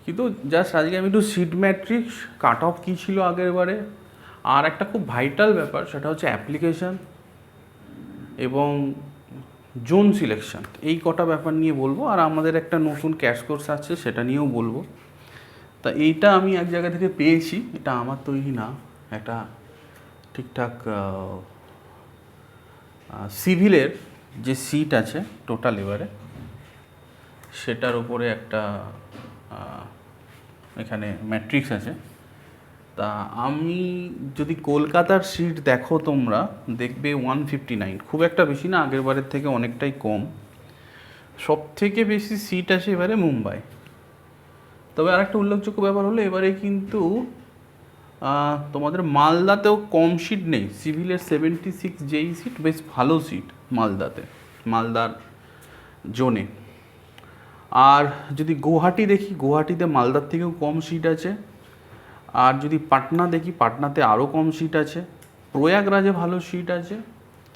কিন্তু জাস্ট আজকে আমি একটু সিট ম্যাট্রিক্স কাট অফ কী ছিল আগের বারে, আর একটা খুব ভাইটাল ব্যাপার সেটা হচ্ছে অ্যাপ্লিকেশান এবং জোন সিলেকশন, এই কটা ব্যাপার নিয়ে বলবো। আর আমাদের একটা নতুন ক্যাশ কোর্স আছে সেটা নিয়েও বলবো। তা এইটা আমি এক জায়গা থেকে পেয়েছি, এটা আমার তৈরি না, একটা ঠিকঠাক সিভিলের যে সিট আছে টোটাল এবারে সেটার উপরে একটা এখানে ম্যাট্রিক্স আছে। তা আমি যদি কলকাতার সিট দেখো তোমরা দেখবে 159, খুব একটা বেশি না, আগের বারের থেকে অনেকটাই কম। সব থেকে বেশি সিট আছে এবারে মুম্বাই। তবে আর একটা উল্লেখযোগ্য ব্যাপার হলো এবারে কিন্তু তোমাদের মালদাতেও কম সিট নেই। সিভিলের 76 যেই সিট, বেশ ভালো সিট মালদাতে, মালদার জোনে। আর যদি গুয়াহাটি দেখি, গুয়াহাটিতে মালদার থেকেও কম সিট আছে। আর যদি পাটনা দেখি, পাটনাতে আরও কম সিট আছে। প্রয়াগরাজে ভালো সিট আছে।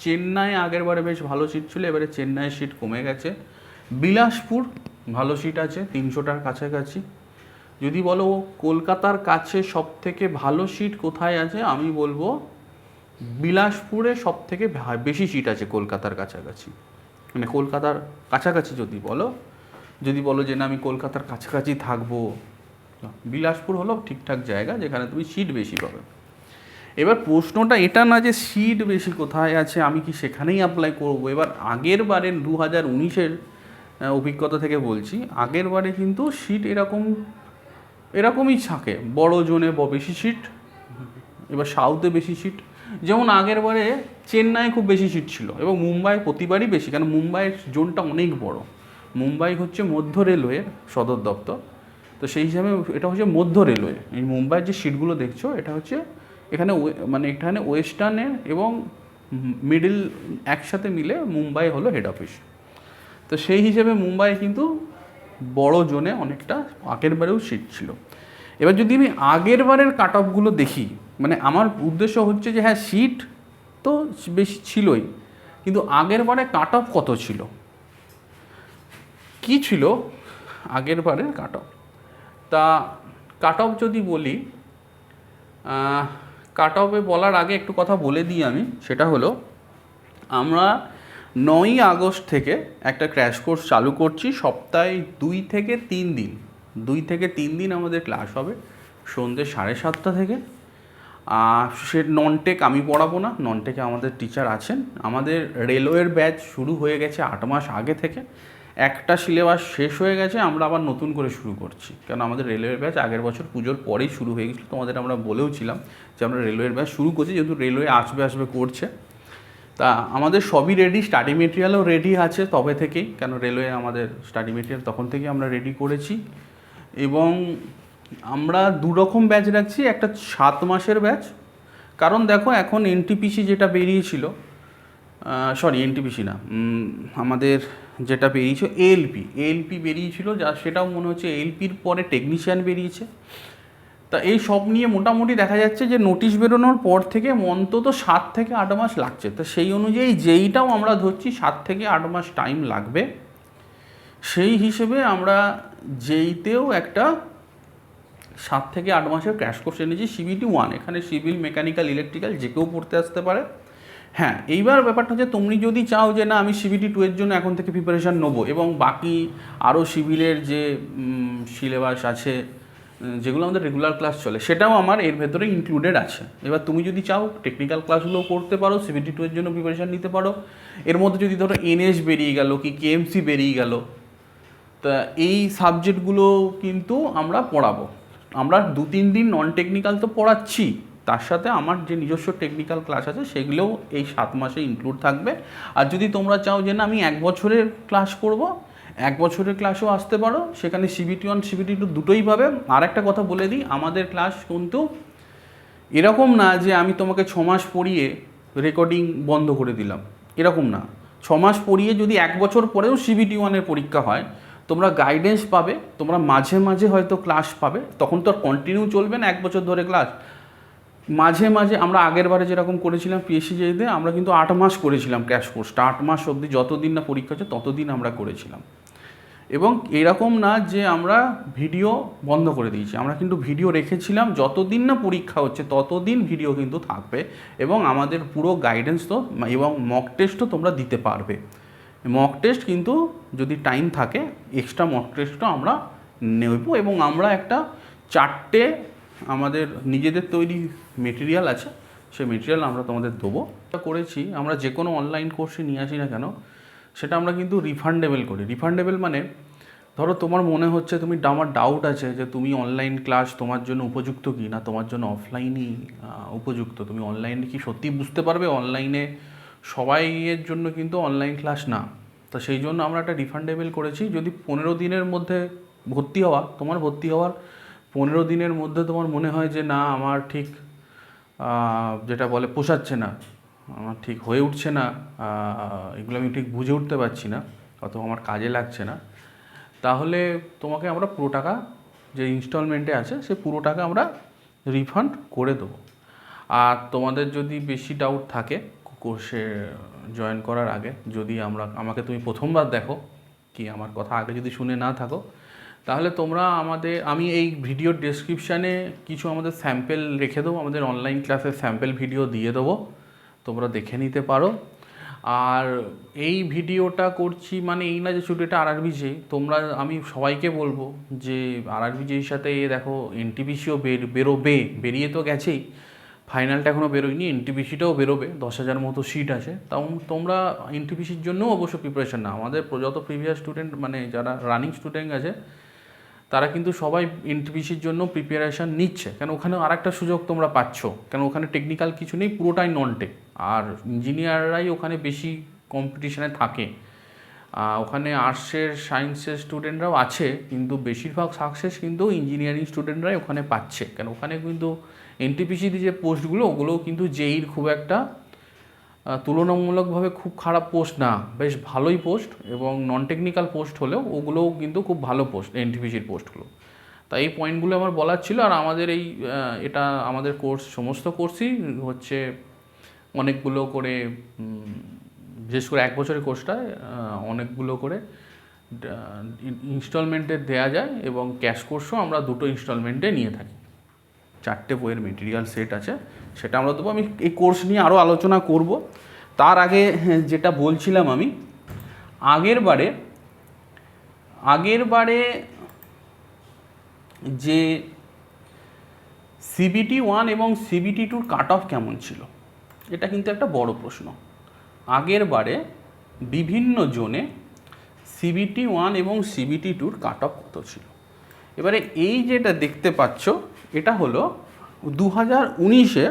চেন্নাই আগের বারে বেশ ভালো সিট ছিল, এবারে চেন্নাইয়ের সিট কমে গেছে। বিলাসপুর ভালো সিট আছে, 300টার কাছাকাছি। যদি বলো কলকাতার কাছে সব থেকে ভালো সিট কোথায় আছে, আমি বলবো বিলাসপুরে সব থেকে বেশি সিট আছে কলকাতার কাছাকাছি। মানে কলকাতার কাছাকাছি যদি বলো যে না আমি কলকাতার কাছাকাছি থাকবো, বিলাসপুর হলো ঠিকঠাক জায়গা যেখানে তুমি সিট বেশি পাবে। এবার প্রশ্নটা এটা না যে সিট বেশি কোথায় আছে আমি কি সেখানেই অ্যাপ্লাই করবো। এবার আগের বারের 2019-এর অভিজ্ঞতা থেকে বলছি, আগের বারে কিন্তু সিট এরকমই থাকে, বড় জোনে বেশি সিট, এবার সাউথে বেশি সিট। যেমন আগের বারে চেন্নাই খুব বেশি সিট ছিল এবং মুম্বাই প্রতিবারই বেশি, কারণ মুম্বাইয়ের জোনটা অনেক বড়। মুম্বাই হচ্ছে মধ্য রেলওয়ের সদর দপ্তর, তো সেই হিসাবে এটা হচ্ছে মধ্য রেলওয়ে। এই মুম্বাইয়ের যে সিটগুলো দেখছো এটা হচ্ছে এখানে ওয়েস্টার্নের এবং মিডল একসাথে মিলে মুম্বাই হলো হেড অফিস। তো সেই হিসেবে মুম্বাই কিন্তু বড় জোনে অনেকটা আগের বারেও সিট ছিল। এবার যদি আমি আগের বারের কাট অফগুলো দেখি, মানে আমার উদ্দেশ্য হচ্ছে যে হ্যাঁ সিট তো বেশি ছিলই, কিন্তু আগের বারে কাট অফ কত ছিল, কী ছিল আগের বারের কাট অফ। তা কাট অফ যদি বলি, কাট অফে বলার আগে একটু কথা বলে দিই আমি, সেটা হলো আমরা 9ই আগস্ট থেকে একটা ক্র্যাশ কোর্স চালু করছি। সপ্তাহে 2 থেকে 3 দিন আমাদের ক্লাস হবে সন্ধ্যে 7:30 থেকে। সে নন টেক আমি পড়াবো না, নন টেকে আমাদের টিচার আছেন। আমাদের রেলওয়ের ব্যাচ শুরু হয়ে গেছে 8 মাস আগে থেকে, একটা সিলেবাস শেষ হয়ে গেছে, আমরা আবার নতুন করে শুরু করছি। কারণ আমাদের রেলওয়ের ব্যাচ আগের বছর পুজোর পরেই শুরু হয়ে গেছিলো, তোমাদের আমরা বলেও ছিলাম যে আমরা রেলওয়ের ব্যাচ শুরু করছি, যেহেতু রেলওয়ে আসবে করছে। তা আমাদের সবই রেডি, স্টাডি মেটেরিয়ালও রেডি আছে তবে থেকেই, কেন রেলওয়ে আমাদের স্টাডি মেটেরিয়াল তখন থেকেই আমরা রেডি করেছি। এবং আমরা 2 রকম ব্যাচ রাখছি, একটা 7 মাসের ব্যাচ। কারণ দেখো এখন এনটিপিসি যেটা বেরিয়েছিল, এনটিপিসি না, আমাদের যেটা বেরিয়েছিল এএলপি বেরিয়েছিল, সেটাও মনে হচ্ছে এএলপির পরে টেকনিশিয়ান বেরিয়েছে। তা এই সব নিয়ে মোটামুটি দেখা যাচ্ছে যে নোটিশ বেরোনোর পর থেকে অন্তত 7 থেকে 8 মাস লাগছে। তো সেই অনুযায়ী যেইটাও আমরা ধরছি 7 থেকে 8 মাস টাইম লাগবে, সেই হিসেবে আমরা যেইতেও একটা 7 থেকে 8 মাসের ক্র্যাশ কোর্স এনেছি সিবিটি 1। এখানে সিভিল, মেকানিক্যাল, ইলেকট্রিক্যাল যে কেউ পড়তে আসতে পারে। হ্যাঁ, এইবার ব্যাপারটা হচ্ছে তুমি যদি চাও যে না আমি সিবিটি 2 এর জন্য এখন থেকে প্রিপারেশান নেবো এবং বাকি আরও সিভিলের যে সিলেবাস আছে যেগুলো আমাদের রেগুলার ক্লাস চলে, সেটাও আমার এর ভেতরে ইনক্লুডেড আছে। এবার তুমি যদি চাও টেকনিক্যাল ক্লাসগুলোও করতে পারো, সিবিটি 2 এর জন্য প্রিপারেশান নিতে পারো। এর মধ্যে যদি ধরো এনএস বেরিয়ে গেল কি কেএমসি বেরিয়ে গেল, তা এই সাবজেক্টগুলো কিন্তু আমরা পড়াবো। আমরা 2-3 দিন নন টেকনিক্যাল তো পড়াচ্ছি, তার সাথে আমার যে নিজস্ব টেকনিক্যাল ক্লাস আছে সেগুলোও এই 7 মাসে ইনক্লুড থাকবে। আর যদি তোমরা চাও যে না আমি 1 বছরের ক্লাস করব, 1 বছরের ক্লাসও আসতে পারো, সেখানে সিবিটি 1 সিবিটি 2 দুটোই পাবে। আর একটা কথা বলে দিই, আমাদের ক্লাস কিন্তু এরকম না যে আমি তোমাকে 6 মাস পড়িয়ে রেকর্ডিং বন্ধ করে দিলাম, এরকম না। 6 মাস পড়িয়ে যদি 1 বছর পরেও সিবিটি 1-এর পরীক্ষা হয়, তোমরা গাইডেন্স পাবে, তোমরা মাঝে মাঝে হয়তো ক্লাস পাবে, তখন তো আর কন্টিনিউ চলবে না 1 বছর ধরে ক্লাস। মাঝে মাঝে আমরা আগের বারে যেরকম করেছিলাম পিএসসি আমরা কিন্তু 8 মাস করেছিলাম ক্র্যাশ কোর্সটা, 8 মাস অবধি, যতদিন না পরীক্ষা হচ্ছে ততদিন আমরা করেছিলাম। এবং এরকম না যে আমরা ভিডিও বন্ধ করে দিয়েছি, আমরা কিন্তু ভিডিও রেখেছিলাম, যতদিন না পরীক্ষা হচ্ছে ততদিন ভিডিও কিন্তু থাকবে এবং আমাদের পুরো গাইডেন্স তো এবং মক টেস্টও তোমরা দিতে পারবে। মক টেস্ট কিন্তু যদি টাইম থাকে এক্সট্রা মক টেস্টও আমরা নেব এবং আমরা একটা 4টে আমাদের নিজেদের তৈরি মেটেরিয়াল আছে, সেই মেটেরিয়াল আমরা তোমাদের দেবো। করেছি আমরা যে কোনো অনলাইন কোর্সে নিয়ে আসি না কেন সেটা আমরা কিন্তু রিফান্ডেবল করি। রিফান্ডেবল মানে ধরো তোমার মনে হচ্ছে আমার ডাউট আছে যে তুমি অনলাইন ক্লাস তোমার জন্য উপযুক্ত কি না, তোমার জন্য অফলাইনই উপযুক্ত, তুমি অনলাইনে কি সত্যি বুঝতে পারবে, অনলাইনে সবাইয়ের জন্য কিন্তু অনলাইন ক্লাস না। তো সেই জন্য আমরা একটা রিফান্ডেবল করেছি। যদি 15 দিনের মধ্যে ভর্তি হওয়ার 15 দিনের মধ্যে তোমার মনে হয় যে না আমার ঠিক যেটা বলে পোষাচ্ছে না, আমার ঠিক হয়ে উঠছে না, এগুলো আমি ঠিক বুঝে উঠতে পারছি না, অথবা আমার কাজে লাগছে না, তাহলে তোমাকে আমরা পুরো টাকা যে ইনস্টলমেন্টে আছে সে পুরো টাকা আমরা রিফান্ড করে দেবো। আর তোমাদের যদি বেশি ডাউট থাকে কোর্সে জয়েন করার আগে, যদি আমাকে তুমি প্রথমবার দেখো কি আমার কথা আগে যদি শুনে না থাকো, তাহলে তোমরা আমি এই ভিডিওর ডেসক্রিপশানে কিছু আমাদের স্যাম্পেল রেখে দেবো, আমাদের অনলাইন ক্লাসের স্যাম্পেল ভিডিও দিয়ে দেবো, তোমরা দেখে নিতে পারো। আর এই ভিডিওটা করছি মানে এই না যে শুধু এটা RRBJ, আমি সবাইকে বলবো যে RRBJের সাথে দেখো NTPCও বেরিয়ে তো গেছেই, ফাইনালটা এখনও বেরোয়নি, NTPCটাও বেরোবে, 10,000 মতো সিট আছে। তাও তোমরা NTPCর জন্যও অবশ্য প্রিপারেশান না, আমাদের যত প্রিভিয়াস স্টুডেন্ট মানে যারা রানিং স্টুডেন্ট আছে তারা কিন্তু সবাই NTPCর জন্য প্রিপারেশান নিচ্ছে, কেন ওখানে আরেকটা সুযোগ তোমরা পাচ্ছ, কেন ওখানে টেকনিক্যাল কিছু নেই, পুরোটাই নন টেক, আর ইঞ্জিনিয়াররাই ওখানে বেশি কম্পিটিশানে থাকে। ওখানে আর্টসের সায়েন্সের স্টুডেন্টরাও আছে, কিন্তু বেশিরভাগ সাকসেস কিন্তু ইঞ্জিনিয়ারিং স্টুডেন্টরাই ওখানে পাচ্ছে, কেন ওখানে কিন্তু NTPCতে যে পোস্টগুলো ওগুলোও কিন্তু জেইর খুব একটা তুলনামূলকভাবে খুব খারাপ পোস্ট না, বেশ ভালোই পোস্ট, এবং নন টেকনিক্যাল পোস্ট হলেও ওগুলোও কিন্তু খুব ভালো পোস্ট NTPCর পোস্টগুলো। তাই এই পয়েন্টগুলো আমার বলার ছিল। আর আমাদের এটা আমাদের কোর্স সমস্ত কোর্সই হচ্ছে অনেকগুলো করে, বিশেষ করে 1 বছরের কোর্সটায় অনেকগুলো করে ইনস্টলমেন্টে দেয়া যায়, এবং ক্যাশ কোর্সও আমরা 2টো ইনস্টলমেন্টে নিয়ে থাকি। 4টে বইয়ের মেটেরিয়াল সেট আছে, সেটা আমরা দেবো। আমি এই কোর্স নিয়ে আরও আলোচনা করব। তার আগে যেটা বলছিলাম, আমি আগের বারে যে CBT 1 এবং CBT 2 কাট অফ কেমন ছিল, এটা কিন্তু একটা বড় প্রশ্ন। আগের বারে বিভিন্ন জোনে CBT 1 এবং CBT 2 কাট অফ কত ছিল। এবারে এই যেটা দেখতে পাচ্ছ এটা হলো 2019-এ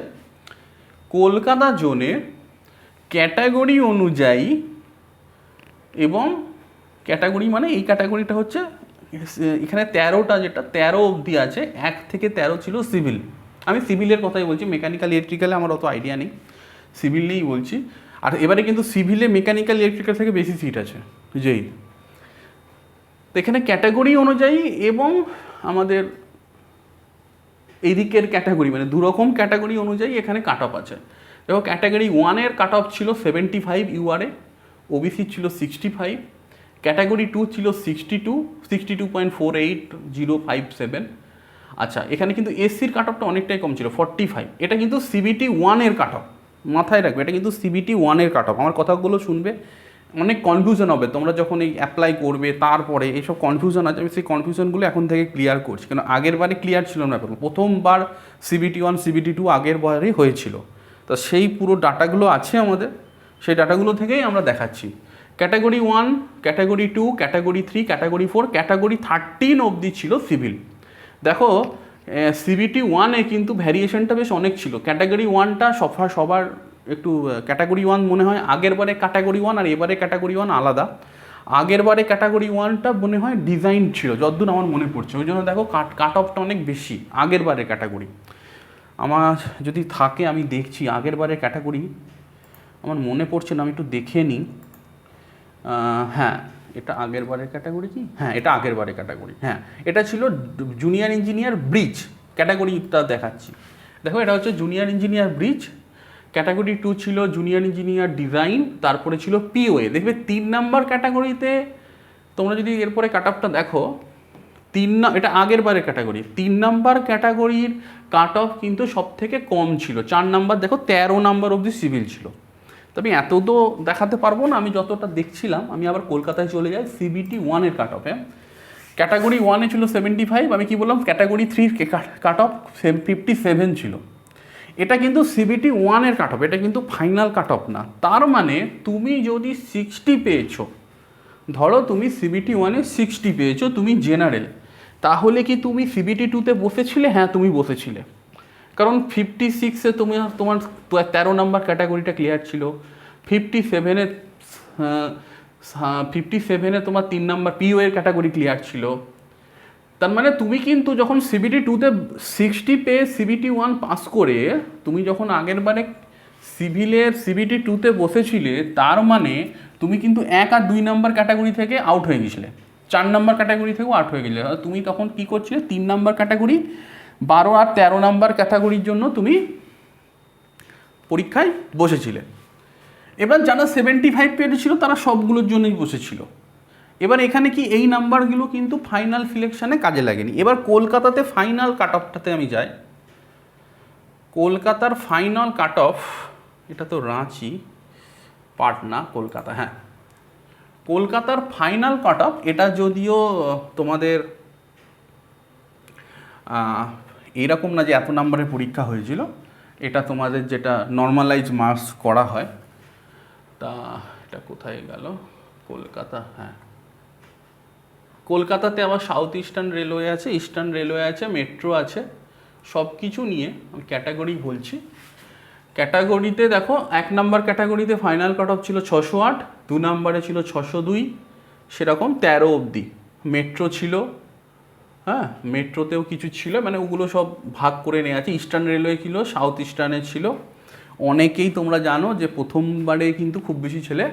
কলকাতা জোনের ক্যাটাগরি অনুযায়ী, এবং ক্যাটাগরি মানে এই ক্যাটাগরিটা হচ্ছে এখানে 13টা, যেটা 13 অবধি আছে, 1 থেকে 13 ছিল সিভিল। আমি সিভিলের কথাই বলছি, মেকানিক্যাল ইলেকট্রিক্যালে আমার অত আইডিয়া নেই, সিভিল নিয়েই বলছি। আর এবারে কিন্তু সিভিলে মেকানিক্যাল ইলেকট্রিক্যাল থেকে বেশি সিট আছে যেই, তো এখানে ক্যাটাগরি অনুযায়ী এবং আমাদের এইদিকের ক্যাটাগরি মানে দুরকম ক্যাটাগরি অনুযায়ী এখানে কাট অফ আছে। দেখো ক্যাটাগরি 1-এর কাট অফ ছিল 75 URA, OBC ছিল 65, ক্যাটাগরি 2 ছিল 62.48057। আচ্ছা, এখানে কিন্তু SCর কাট অফটা অনেকটাই কম ছিল 45। এটা কিন্তু CBT 1-এর কাট অফ, মাথায় রাখবে, এটা কিন্তু CBT 1-এর কাট অফ। আমার কথাগুলো শুনবে, অনেক কনফিউশন হবে তোমরা যখন এই অ্যাপ্লাই করবে, তারপরে এইসব কনফিউশন আছে, আমি সেই কনফিউশনগুলো এখন থেকে ক্লিয়ার করছি, কেন আগের বারে ক্লিয়ার ছিল না, প্রথমবার CBT 1 CBT 2 আগের বারেই হয়েছিল। তো সেই পুরো ডাটাগুলো আছে আমাদের, সেই ডাটাগুলো থেকেই আমরা দেখাচ্ছি। Category 1, category 2, category 3, category 4, category 13 অবধি ছিল সিভিল। দেখো CBT 1-এ কিন্তু ভ্যারিয়েশনটা বেশ অনেক ছিল। ক্যাটাগরি 1টা সবার একটু, ক্যাটাগরি 1 মনে হয় আগের বারে ক্যাটাগরি 1 আর এবারে ক্যাটাগরি 1 আলাদা। আগের বারে ক্যাটাগরি 1টা মনে হয় ডিজাইন ছিল, যতদূর আমার মনে পড়ছে, ওই জন্য দেখো কাট অফটা অনেক বেশি আগের বারে ক্যাটাগরি। আমার যদি থাকে আমি দেখছি আগের বারে ক্যাটাগরি, আমার মনে পড়ছে না, আমি একটু দেখে নিই। হ্যাঁ, এটা আগের বারের ক্যাটাগরি কি? হ্যাঁ, এটা আগের বারের ক্যাটাগরি। হ্যাঁ, এটা ছিল জুনিয়র ইঞ্জিনিয়ার ব্রিজ ক্যাটাগরিটা দেখাচ্ছি। দেখো এটা হচ্ছে জুনিয়র ইঞ্জিনিয়ার ব্রিজ। ক্যাটাগরি 2 ছিল জুনিয়র ইঞ্জিনিয়ার ডিজাইন, তারপরে ছিল POA। দেখবে 3 নাম্বার ক্যাটাগরিতে তোমরা যদি এরপরে কাট অফটা দেখো, এটা আগের বারের ক্যাটাগরি, 3 নাম্বার ক্যাটাগরির কাট অফ কিন্তু সব থেকে কম ছিল। 4 নাম্বার দেখো 13 নাম্বার অবধি সিভিল ছিল। তো আমি এত তো দেখাতে পারবো না, আমি যতটা দেখছিলাম। আমি আবার কলকাতায় চলে যাই CBT 1-এর কাট অফে। ক্যাটাগরি 1-এ ছিল 75, আমি কি বললাম ক্যাটাগরি 3 কাট অফ 57 ছিল। এটা কিন্তু CBT 1-এর কাট অফ, এটা কিন্তু ফাইনাল কাট অফ না। তার মানে তুমি যদি 60 পেয়েছো, ধরো তুমি CBT 1-এ 60 পেয়েছো, তুমি জেনারেল, তাহলে কি তুমি CBT 2-তে বসেছিলে? হ্যাঁ, তুমি বসেছিলে, কারণ 56-এ তোমার 13 নাম্বার ক্যাটাগরিটা ক্লিয়ার ছিল। 57-এ তোমার 3 নাম্বার PO এর ক্যাটাগরি ক্লিয়ার ছিল। তার মানে তুমি কিন্তু যখন CBT 2-তে 60 পেয়ে CBT 1 পাস করে তুমি যখন আগের বারে সিভিলের CBT 2-তে বসেছিলে, তার মানে তুমি কিন্তু 1 আর 2 নাম্বার ক্যাটাগরি থেকে আউট হয়ে গেছিলে, 4 নাম্বার ক্যাটাগরি থেকেও আউট হয়ে গেছিলে। তুমি তখন কি করছিলে? 3 নাম্বার ক্যাটাগরি, 12 আর 13 নাম্বার ক্যাটাগরির জন্য তুমি পরীক্ষায় বসেছিলে। এবার যারা 75 পেয়েছিল তারা সবগুলোর জন্যই বসেছিল। এবার এখানে কি এই নাম্বারগুলো কিন্তু ফাইনাল সিলেকশানে কাজে লাগেনি। এবার কলকাতাতে ফাইনাল কাট অফটাতে আমি যাই। কলকাতার ফাইনাল কাট অফ, এটা তো রাঁচি, পাটনা, কলকাতা, হ্যাঁ, কলকাতার ফাইনাল কাট অফ, এটা যদিও তোমাদের এরকম না যে এত নাম্বারের পরীক্ষা হয়েছিল, এটা তোমাদের যেটা নর্মালাইজ মার্কস করা হয়। তা এটা কোথায় গেল? কলকাতা, হ্যাঁ, কলকাতাতে আবার সাউথ ইস্টার্ন রেলওয়ে আছে, ইস্টার্ন রেলওয়ে আছে, মেট্রো আছে, সব কিছু নিয়ে আমি ক্যাটাগরি বলছি। ক্যাটাগরিতে দেখো 1 নাম্বার ক্যাটাগরিতে ফাইনাল কাট অফ ছিল 608, 2 নাম্বারে ছিল 602, সেরকম 13 অবধি। মেট্রো ছিল, হ্যাঁ, মেট্রোতেও কিছু ছিল, মানে ওগুলো সব ভাগ করে নেওয়া আছে। ইস্টার্ন রেলওয়ে ছিল, সাউথ ইস্টার্নে ছিল। অনেকেই তোমরা জানো যে প্রথমবারে কিন্তু খুব বেশি ছেলে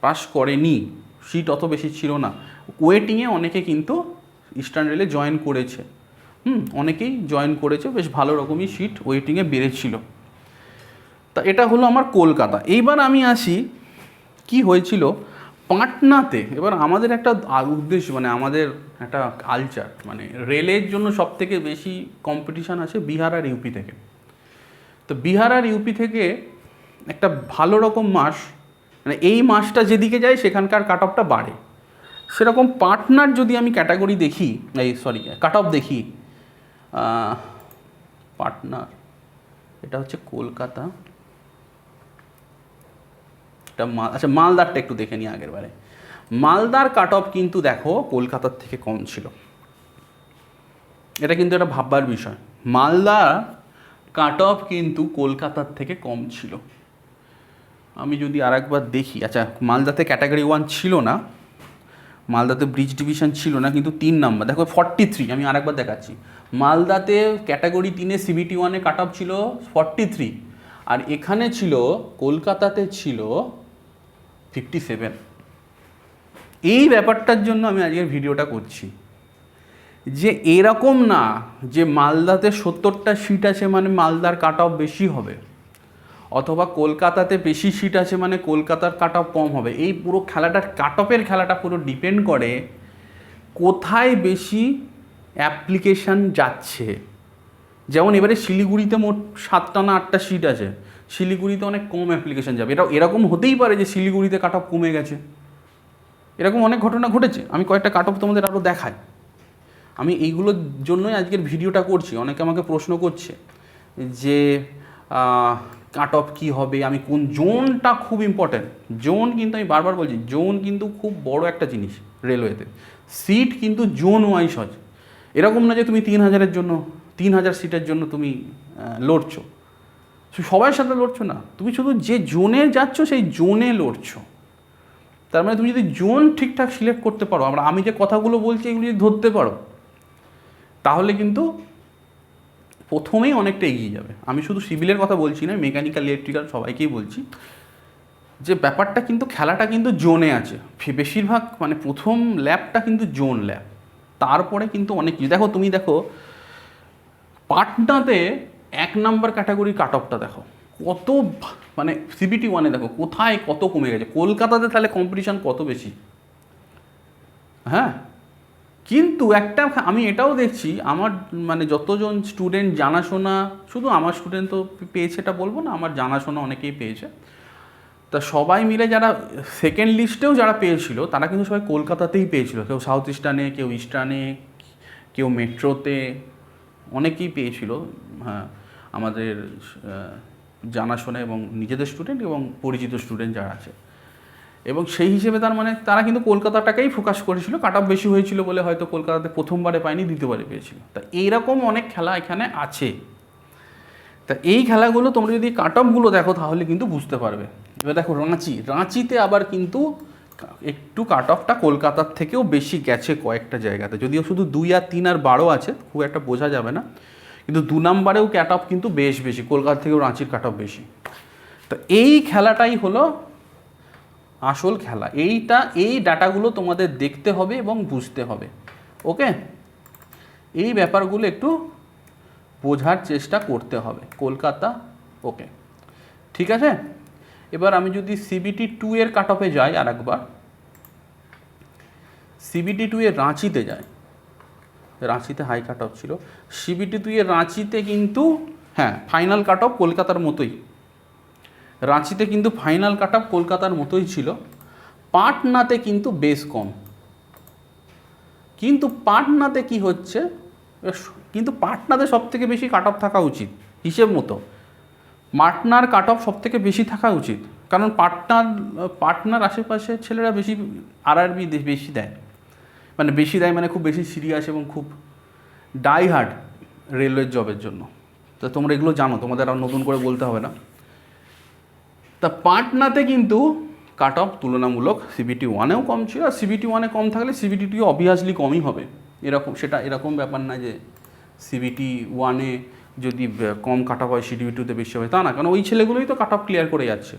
পাস করেনি, সিট অত বেশি ছিল না। ওয়েটিংয়ে অনেকে কিন্তু ইস্টার্ন রেলে জয়েন করেছে, অনেকেই জয়েন করেছে, বেশ ভালো রকমই সিট ওয়েটিংয়ে বেড়েছিল। তা এটা হলো আমার কলকাতা। এইবার আমি আসি কি হয়েছিল পাটনাতে। এবার আমাদের একটা উদ্দেশ্য, মানে আমাদের একটা কালচার, মানে রেলের জন্য সব থেকে বেশি কম্পিটিশান আছে বিহার আর ইউপি থেকে। তো বিহার আর ইউপি থেকে একটা ভালো রকম মাস, মানে এই মাসটা যেদিকে যায় সেখানকার কাট অফটা বাড়ে। সেরকম পাটনার যদি আমি ক্যাটাগরি দেখি, কাট অফ দেখি, পাটনার, এটা হচ্ছে কলকাতা, এটা আচ্ছা মালদারটা একটু দেখে নিই আগের বারে। মালদার কাট অফ কিন্তু দেখো কলকাতার থেকে কম ছিল। এটা কিন্তু একটা ভাববার বিষয়, মালদার কাট অফ কিন্তু কলকাতার থেকে কম ছিল। আমি যদি আরেকবার দেখি, আচ্ছা মালদাতে ক্যাটাগরি 1 ছিল না, মালদাতে ব্রিজ ডিভিশন ছিল না, কিন্তু 3 নাম্বার দেখো 43, আমি আরেকবার দেখাচ্ছি। মালদাতে ক্যাটাগরি 3-এ CBT 1-এ কাট অফ ছিল 43, আর এখানে ছিল কলকাতাতে ছিল 57। এই ব্যাপারটার জন্য আমি আজকের ভিডিওটা করছি, যে এরকম না যে মালদাতে 70টা সিট আছে মানে মালদার কাট অফ বেশি হবে, অথবা কলকাতাতে বেশি সিট আছে মানে কলকাতার কাট অফ কম হবে। এই পুরো খেলাটার কাট অফের খেলাটা পুরো ডিপেন্ড করে কোথায় বেশি অ্যাপ্লিকেশান যাচ্ছে। যেমন এবারে শিলিগুড়িতে মোট 7টা না 8টা সিট আছে, শিলিগুড়িতে অনেক কম অ্যাপ্লিকেশান যাবে। এরকম হতেই পারে যে শিলিগুড়িতে কাট অফ কমে গেছে, এরকম অনেক ঘটনা ঘটেছে। আমি কয়েকটা কাট অফ তোমাদের আরও দেখাই। আমি এইগুলোর জন্যই আজকের ভিডিওটা করছি। অনেকে আমাকে প্রশ্ন করছে যে কাট অফ কী হবে, আমি কোন জোনটা, খুব ইম্পর্ট্যান্ট জোন, কিন্তু আমি বারবার বলছি জোন কিন্তু খুব বড় একটা জিনিস রেলওয়েতে। সিট কিন্তু জোন ওয়াইজ হয়, এরকম না যে তুমি 3000-এর জন্য 3000 সিটের জন্য তুমি লড়ছো, সবার সাথে লড়ছো না, তুমি শুধু যে জোনে যাচ্ছ সেই জোনে লড়ছো। তার মানে তুমি যদি জোন ঠিকঠাক সিলেক্ট করতে পারো, আমি যে কথাগুলো বলছি এগুলো যদি ধরতে পারো, তাহলে কিন্তু প্রথমেই অনেকটা এগিয়ে যাবে। আমি শুধু সিভিলের কথা বলছি না, মেকানিক্যাল, ইলেকট্রিক্যাল সবাইকেই বলছি যে ব্যাপারটা কিন্তু খেলাটা কিন্তু জোনে আছে বেশিরভাগ, মানে প্রথম ল্যাবটা কিন্তু জোন ল্যাব, তারপরে কিন্তু অনেক কিছু। দেখো তুমি দেখো পাটনাতে 1 নাম্বার ক্যাটাগরি কাট অফটা দেখো কত, মানে CBT 1-এ দেখো কোথায় কত কমে গেছে। কলকাতাতে তাহলে কম্পিটিশান কত বেশি, হ্যাঁ, কিন্তু একটা আমি এটাও দেখছি আমার মানে যতজন স্টুডেন্ট জানাশোনা, শুধু আমার স্টুডেন্ট তো পেয়েছে এটা বলবো না, আমার জানাশোনা অনেকেই পেয়েছে, তা সবাই মিলে যারা সেকেন্ড লিস্টেও যারা পেয়েছিল তারা কিন্তু সবাই কলকাতাতেই পেয়েছিল, কেউ সাউথ ইস্টার্নে, কেউ ইস্টার্নে, কেউ মেট্রোতে, অনেকেই পেয়েছিল। হ্যাঁ, আমাদের জানাশোনা এবং নিজেদের স্টুডেন্ট এবং পরিচিত স্টুডেন্ট যারা আছে, এবং সেই হিসেবে তার মানে তারা কিন্তু কলকাতাটাকেই ফোকাস করেছিল, কাট অফ বেশি হয়েছিল বলে হয়তো কলকাতাতে প্রথমবারে পায়নি, দ্বিতীয়বারে পেয়েছিল। তা এইরকম অনেক খেলা এখানে আছে। তা এই খেলাগুলো তোমরা যদি কাট অফগুলো দেখো তাহলে কিন্তু বুঝতে পারবে। এবার দেখো রাঁচিতে আবার কিন্তু একটু কাট অফটা কলকাতার থেকেও বেশি গেছে কয়েকটা জায়গাতে, যদিও শুধু 2 আর 3 আর 12 আছে, খুব একটা বোঝা যাবে না, কিন্তু 2 নম্বরেও কাট অফ কিন্তু বেশ বেশি, কলকাতা থেকেও রাঁচির কাট অফ বেশি। তো এই খেলাটাই হলো আসল খেলা। এই ডাটাগুলো তোমাদের দেখতে হবে এবং বুঝতে হবে। ওকে, এই ব্যাপারগুলো একটু বোঝার চেষ্টা করতে হবে। কলকাতা, ওকে, ঠিক আছে। এবার আমি যদি CBT 2 এর কাট অফে যাই, আর একবার CBT 2 এর রাঁচিতে যাই, রাঁচিতে হাই কাট অফ ছিল। CBT 2 এর রাঁচিতে কিন্তু হ্যাঁ ফাইনাল কাট অফ কলকাতার মতোই, রাঁচিতে কিন্তু ফাইনাল কাট অফ কলকাতার মতোই ছিল। পাটনাতে কিন্তু বেশ কম, কিন্তু পাটনাতে কি হচ্ছে, কিন্তু পাটনাতে সব থেকে বেশি কাট অফ থাকা উচিত হিসেব মতো, পাটনার কাট অফ সব থেকে বেশি থাকা উচিত, কারণ পাটনার আশেপাশে ছেলেরা বেশি RRB বেশি দেয়, মানে খুব বেশি সিরিয়াস এবং খুব ডাই হার্ড রেলওয়ের জবের জন্য। তো তোমরা এগুলো জানো, তোমাদের আর নতুন করে বলতে হবে না। তা পাটনাতে কিন্তু কাট অফ তুলনামূলক CBT 1-এও কম ছিল, আর CBT 1-এ কম থাকলে CBT 2 অবভিয়াসলি কমই হবে। এরকম ব্যাপার না যে CBT 1-এ যদি কম কাট অফ হয় CBT 2-তে বেশি হবে, তা না, কারণ ওই ছেলেগুলোই তো কাট অফ ক্লিয়ার করে যাচ্ছে,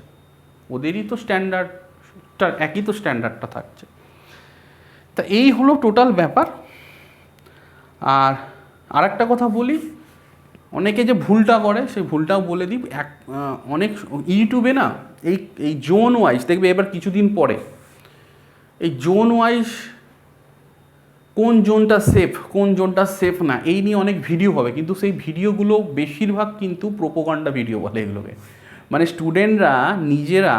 ওদেরই তো স্ট্যান্ডার্ডটা একই, তো স্ট্যান্ডার্ডটা থাকছে। তা এই হলো টোটাল ব্যাপার। আর আরেকটা কথা বলি, অনেকে যে ভুলটা করে সেই ভুলটাও বলে দিই। অনেক ইউটিউবে না এই জোন ওয়াইজ দেখবে, এবার কিছুদিন পরে এই জোন ওয়াইজ কোন জোনটা সেফ না এই নিয়ে অনেক ভিডিও হবে, কিন্তু সেই ভিডিওগুলো বেশিরভাগ কিন্তু প্রোপাগান্ডা ভিডিও বলে এগুলোকে। মানে স্টুডেন্টরা নিজেরা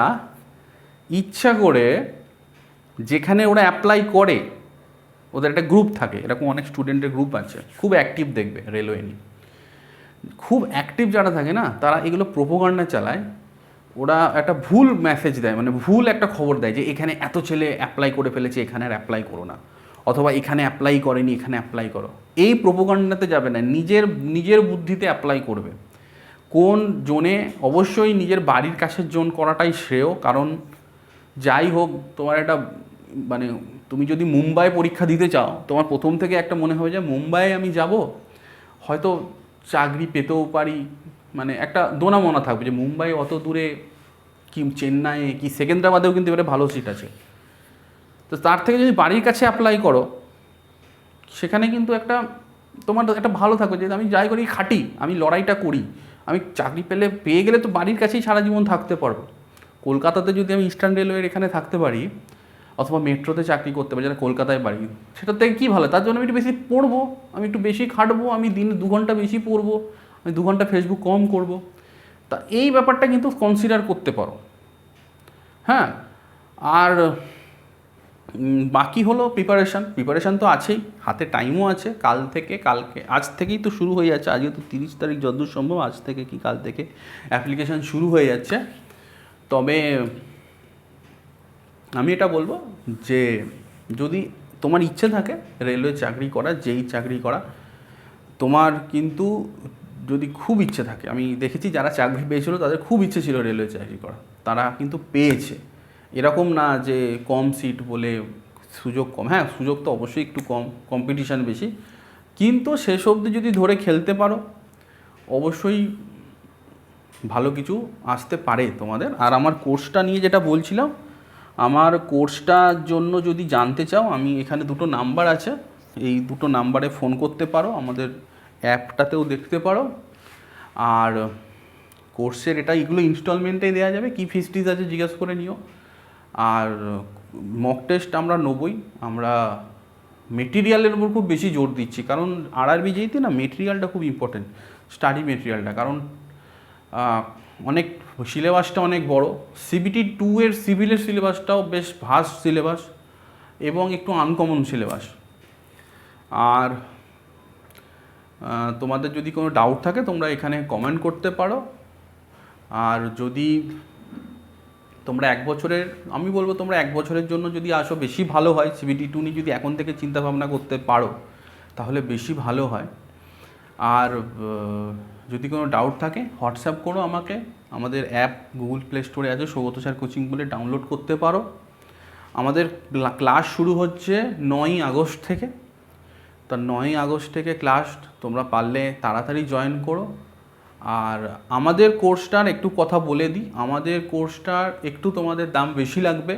ইচ্ছা করে, যেখানে ওরা অ্যাপ্লাই করে, ওদের একটা গ্রুপ থাকে, এরকম অনেক স্টুডেন্টের গ্রুপ আছে খুব অ্যাক্টিভ, দেখবে রেলওয়ে নিয়ে খুব অ্যাক্টিভ যারা থাকে না, তারা এগুলো প্রোপাগান্ডা চালায়। ওরা একটা ভুল মেসেজ দেয়, মানে ভুল একটা খবর দেয় যে এখানে এত ছেলে অ্যাপ্লাই করে ফেলেছে, এখানে আর অ্যাপ্লাই করো না, অথবা এখানে অ্যাপ্লাই করেনি এখানে অ্যাপ্লাই করো। এই প্রোপাগান্ডাতে যাবে না, নিজের বুদ্ধিতে অ্যাপ্লাই করবে। কোন জোনে, অবশ্যই নিজের বাড়ির কাছের জোন করাটাই শ্রেয়, কারণ যাই হোক তোমার একটা মানে তুমি যদি মুম্বাই পরীক্ষা দিতে চাও, তোমার প্রথম থেকে একটা মনে হবে যে মুম্বাইয়ে আমি যাব, হয়তো চাকরি পেতেও পারি, মানে একটা দোনা মনা থাকবে যে মুম্বাই অত দূরে, কি চেন্নাইয়ে কি সেকেন্দ্রাবাদেও কিন্তু এবারে ভালো সিট আছে। তো তার থেকে যদি বাড়ির কাছে অ্যাপ্লাই করো, সেখানে কিন্তু তোমার একটা ভালো থাকবে যে আমি যাই করি খাটি, আমি লড়াইটা করি, আমি চাকরি পেয়ে গেলে তো বাড়ির কাছেই সারা জীবন থাকতে পারবো। কলকাতাতে যদি আমি ইস্টার্ন রেলওয়ের এখানে থাকতে পারি, অথবা মেট্রোতে চাকরি করতে পারি, যেটা কলকাতায় বাড়ি, সেটার থেকে কী ভালো, তার জন্য আমি একটু বেশি পড়বো, আমি একটু বেশি খাটবো, আমি দিনে 2 ঘন্টা বেশি পড়বো, আমি 2 ঘন্টা ফেসবুক কম করব। তা এই ব্যাপারটা কিন্তু কনসিডার করতে পারো। হ্যাঁ, আর বাকি হলো প্রিপারেশান তো আছেই, হাতে টাইমও আছে, আজ থেকেই তো শুরু হয়ে যাচ্ছে, আজকে তো 30 তারিখ, যতদূর সম্ভব আজ থেকে কি কাল থেকে অ্যাপ্লিকেশান শুরু হয়ে যাচ্ছে। তবে আমি এটা বলবো যে যদি তোমার ইচ্ছে থাকে রেলওয়ে চাকরি করা, যেই চাকরি করা, তোমার কিন্তু যদি খুব ইচ্ছে থাকে, আমি দেখেছি যারা চাকরি পেয়েছিল তাদের খুব ইচ্ছে ছিল রেলওয়ে চাকরি করা, তারা কিন্তু পেয়েছে। এরকম না যে কম সিট বলে সুযোগ কম, হ্যাঁ সুযোগ তো অবশ্যই একটু কম, কম্পিটিশান বেশি, কিন্তু শেষ অবধি যদি ধরে খেলতে পারো অবশ্যই ভালো কিছু আসতে পারে তোমাদের। আর আমার কোর্সটা নিয়ে যেটা বলছিলাম, আমার কোর্সটার জন্য যদি জানতে চাও, আমি এখানে 2টো নাম্বার আছে, এই 2টো নাম্বারে ফোন করতে পারো, আমাদের অ্যাপটাতেও দেখতে পারো। আর কোর্সের এগুলো ইনস্টলমেন্টেই দেওয়া যাবে, কী ফিস আছে জিজ্ঞেস করে নিও। আর মক টেস্ট আমরা নেবই, আমরা মেটেরিয়ালের উপর খুব বেশি জোর দিচ্ছি, কারণ আরআরবি যেইতে না মেটেরিয়ালটা খুব ইম্পর্টেন্ট, স্টাডি মেটেরিয়ালটা, কারণ অনেক সিলেবাসটা অনেক বড়। CBT 2 এর সিভিলের সিলেবাসটাও বেশ ভাস্ট সিলেবাস এবং একটু আনকমন সিলেবাস। আর তোমাদের যদি কোনো ডাউট থাকে তোমরা এখানে কমেন্ট করতে পারো। আর যদি তোমরা আমি বলবো তোমরা 1 বছরের জন্য যদি আসো বেশি ভালো হয়। CBT 2 নিয়ে যদি এখন থেকে চিন্তা ভাবনা করতে পারো তাহলে বেশি ভালো হয়। আর যদি কোনো ডাউট থাকে হোয়াটসঅ্যাপ করো আমাকে, আমাদের অ্যাপ গুগল প্লে স্টোরে আছে সৌগত স্যার কোচিং বলে, ডাউনলোড করতে পারো। আমাদের ক্লাস শুরু হচ্ছে 9ই আগস্ট থেকে। তো 9ই আগস্ট থেকে ক্লাস তোমরা পারলে তাড়াতাড়ি জয়েন করো। আর আমাদের কোর্সটার একটু কথা বলে দিই, আমাদের কোর্সটার একটু তোমাদের দাম বেশি লাগবে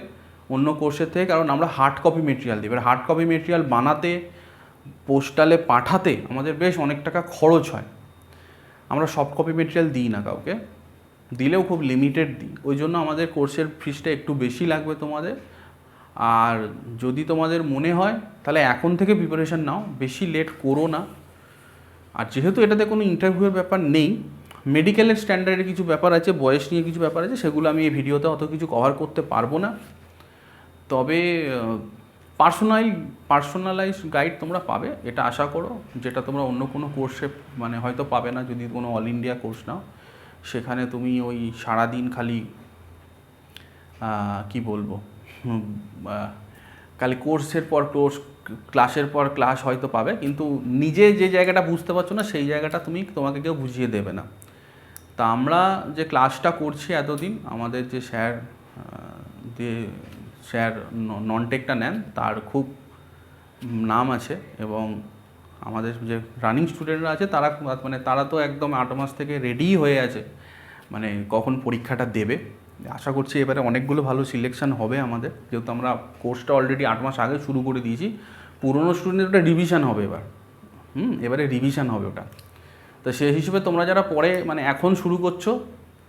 অন্য কোর্সের থেকে, কারণ আমরা হার্ড কপি মেটেরিয়াল দিই। এবার হার্ড কপি মেটেরিয়াল বানাতে, পোস্টালে পাঠাতে আমাদের বেশ অনেক টাকা খরচ হয়। আমরা সফট কপি মেটেরিয়াল দিই না কাউকে, দিলেও খুব লিমিটেড দিই। ওই জন্য আমাদের কোর্সের ফিসটা একটু বেশি লাগবে তোমাদের। আর যদি তোমাদের মনে হয় তাহলে এখন থেকে প্রিপারেশান নাও, বেশি লেট করো না। আর যেহেতু এটাতে কোনো ইন্টারভিউয়ের ব্যাপার নেই, মেডিকেলের স্ট্যান্ডার্ডের কিছু ব্যাপার আছে, বয়স নিয়ে কিছু ব্যাপার আছে, সেগুলো আমি এই ভিডিওতে অত কিছু কভার করতে পারবো না। তবে পার্সোনালাইজ গাইড তোমরা পাবে, এটা আশা করো, যেটা তোমরা অন্য কোনো কোর্সে মানে হয়তো পাবে না। যদি কোনো অল ইন্ডিয়া কোর্স নাও, সেখানে তুমি ওই সারাদিন খালি কি বলবো, খালি কোর্সের পর কোর্স, ক্লাসের পর ক্লাস হয়তো পাবে, কিন্তু নিজে যে জায়গাটা বুঝতে পারছো না সেই জায়গাটা তোমাকে কেউ বুঝিয়ে দেবে না। তা আমরা যে ক্লাসটা করছি এতদিন, আমাদের যে স্যার ননটেকটা নেন তার খুব নাম আছে, এবং আমাদের যে রানিং স্টুডেন্টরা আছে তারা তো একদম 8 মাস থেকে রেডি হয়ে আছে, মানে কখন পরীক্ষাটা দেবে। আশা করছি এবারে অনেকগুলো ভালো সিলেকশন হবে আমাদের, যেহেতু আমরা কোর্সটা অলরেডি 8 মাস আগে শুরু করে দিয়েছি। পুরনো স্টুডেন্টের ওটা রিভিশন হবে এবারে রিভিশন হবে ওটা। তো সেই হিসেবে তোমরা যারা পরে মানে এখন শুরু করছো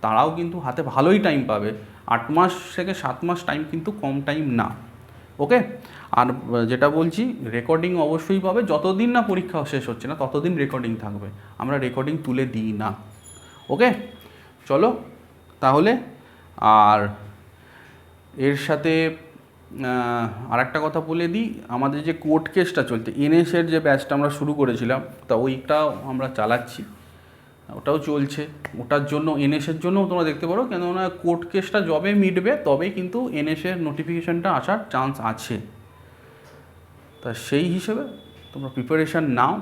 তারাও কিন্তু হাতে ভালোই টাইম পাবে। 8 মাস থেকে 7 মাস টাইম কিন্তু কম টাইম না। ওকে, আর যেটা বলছি, রেকর্ডিং অবশ্যই পাবে। যতদিন না পরীক্ষা শেষ হচ্ছে না ততদিন রেকর্ডিং থাকবে, আমরা রেকর্ডিং তুলে দিই না। ওকে, চলো তাহলে। আর এর সাথে আরেকটা কথা বলে দিই, আমাদের যে কোর্ট কেসটা চলছে, এনএসের যে ব্যাচটা আমরা শুরু করেছিলাম, তা ওইটাও আমরা চালাচ্ছি, ওটাও চলছে। ওটার জন্য এনএসের জন্যও তোমরা দেখতে পারো, কেননা কোর্ট কেসটা যবে মিটবে তবেই কিন্তু এনএসের নোটিফিকেশানটা আসার চান্স আছে। তা সেই হিসেবে তোমরা প্রিপারেশান নাও।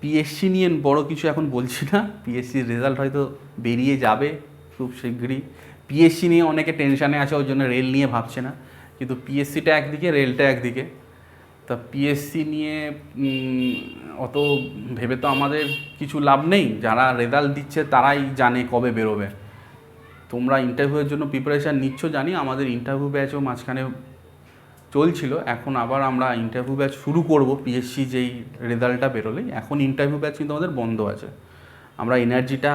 পিএসসি নিয়ে বড় কিছু এখন বলছি না, পিএসসির রেজাল্ট হয়তো বেরিয়ে যাবে খুব শীঘ্রই। পিএসসি নিয়ে অনেকে টেনশানে আছে, ওই জন্য রেল নিয়ে ভাবছে না, কিন্তু পিএসসিটা একদিকে, রেলটা একদিকে। তা পিএসসি নিয়ে অত ভেবে তো আমাদের কিছু লাভ নেই, যারা রেজাল্ট দিচ্ছে তারাই জানে কবে বেরোবে। তোমরা ইন্টারভিউয়ের জন্য প্রিপারেশান নিচ্ছ জানি, আমাদের ইন্টারভিউ ব্যাচও মাঝখানে চলছিল, এখন আবার আমরা ইন্টারভিউ ব্যাচ শুরু করব। পিএসসি যেই রেজাল্টটা বেরোলেই, এখন ইন্টারভিউ ব্যাচ কিন্তু আমাদের বন্ধ আছে। আমরা এনার্জিটা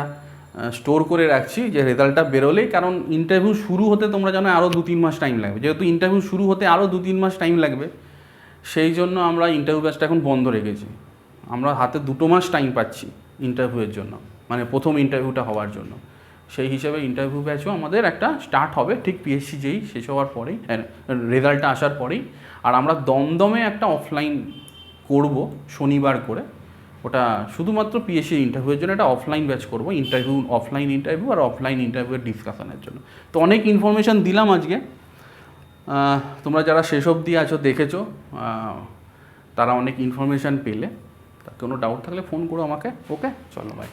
স্টোর করে রাখছি যে রেজাল্টটা বেরোলেই, কারণ ইন্টারভিউ শুরু হতে তোমরা জানো আরও 2-3 মাস টাইম লাগবে। যেহেতু ইন্টারভিউ শুরু হতে আরও 2-3 মাস টাইম লাগবে, সেই জন্য আমরা ইন্টারভিউ ব্যাচটা এখন বন্ধ রেখেছি। আমরা হাতে 2 মাস টাইম পাচ্ছি ইন্টারভিউয়ের জন্য, মানে প্রথম ইন্টারভিউটা হওয়ার জন্য। সেই হিসাবে ইন্টারভিউ ব্যাচও আমাদের একটা স্টার্ট হবে ঠিক পিএসসি যেই শেষ হওয়ার পরেই, রেজাল্টটা আসার পরেই। আর আমরা দমদমে একটা অফলাইন করব শনিবার করে, ওটা শুধুমাত্র পিএসসি ইন্টারভিউয়ের জন্য একটা অফলাইন ব্যাচ করবো, অফলাইন ইন্টারভিউ আর অফলাইন ইন্টারভিউয়ের ডিসকাশনের জন্য। তো অনেক ইনফরমেশান দিলাম আজকে, তোমরা যারা শেষ অবধি আছো দেখেছো, তারা অনেক ইনফরমেশান পেলে। তা কোনো ডাউট থাকলে ফোন করো আমাকে। ওকে, চলো বাই।